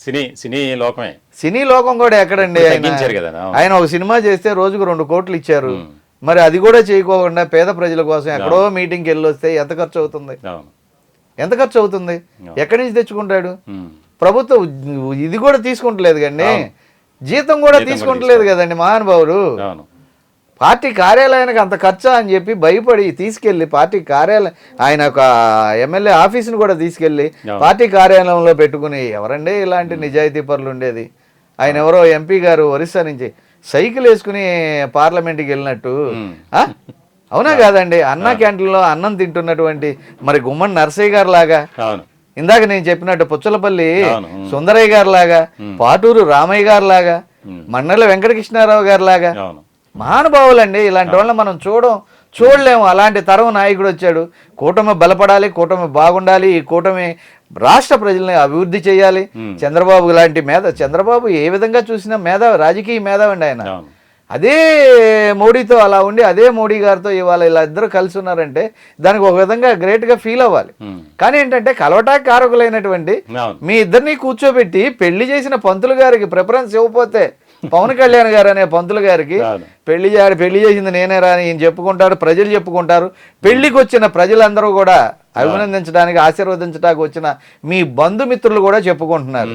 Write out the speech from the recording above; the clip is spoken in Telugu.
సినీ లోకమే. సినీ లోకం కూడా ఎక్కడండి, తగ్గించారు కదా. ఆయన ఒక సినిమా చేస్తే రోజుకు 2 కోట్లు ఇచ్చారు. మరి అది కూడా చేయకోకుండా పేద ప్రజల కోసం ఎక్కడో మీటింగ్కి వెళ్ళి వస్తే ఎంత ఖర్చు అవుతుంది? ఎంత ఖర్చు అవుతుంది? ఎక్కడి నుంచి తెచ్చుకుంటాడు? ప్రభుత్వం ఇది కూడా తీసుకుంటలేదు కండి, జీతం కూడా తీసుకుంటలేదు కదండి మహానుభావుడు. పార్టీ కార్యాలయానికి అంత ఖర్చా అని చెప్పి భయపడి తీసుకెళ్లి పార్టీ కార్యాలయం, ఆయన ఒక ఎమ్మెల్యే ఆఫీసును కూడా తీసుకెళ్లి పార్టీ కార్యాలయంలో పెట్టుకుని ఎవరండి ఇలాంటి నిజాయితీ పరులు ఉండేది? ఆయన ఎవరో ఎంపీ గారు ఒరిస్సా నుంచి సైకిల్ వేసుకుని పార్లమెంట్కి వెళ్ళినట్టు, అవునా కాదండి? అన్నా క్యాంటీన్లో అన్నం తింటున్నటువంటి మరి గుమ్మడి నరసయ్య గారు లాగా, ఇందాక నేను చెప్పినట్టు పుచ్చలపల్లి సుందరయ్య గారు లాగా, పాటూరు రామయ్య గారు లాగా, మన్నెల వెంకటకృష్ణారావు గారు లాగా మహానుభావులండి. ఇలాంటి వాళ్ళని మనం చూడలేము. అలాంటి తరం నాయకుడు వచ్చాడు. కూటమి బలపడాలి, కూటమి బాగుండాలి, ఈ కూటమి రాష్ట్ర ప్రజల్ని అభివృద్ధి చేయాలి. చంద్రబాబు లాంటి చంద్రబాబు ఏ విధంగా చూసినా మేధావి, రాజకీయ మేధావి అండి ఆయన. అదే మోడీతో అలా ఉండి అదే మోడీ గారితో ఇవాళ ఇలా ఇద్దరు కలిసి ఉన్నారంటే దానికి ఒక విధంగా గ్రేట్గా ఫీల్ అవ్వాలి. కానీ ఏంటంటే కలవటానికి కారకులైనటువంటి మీ ఇద్దరిని కూర్చోబెట్టి పెళ్లి చేసిన పంతులు గారికి ప్రిఫరెన్స్ ఇవ్వకపోతే, పవన్ కళ్యాణ్ గారు అనే పంతులు గారికి పెళ్లి చేసింది నేనే రాని ఈయన చెప్పుకుంటారు, ప్రజలు చెప్పుకుంటారు. పెళ్లికి వచ్చిన ప్రజలందరూ కూడా అభినందించడానికి, ఆశీర్వదించడానికి వచ్చిన మీ బంధుమిత్రులు కూడా చెప్పుకుంటున్నారు.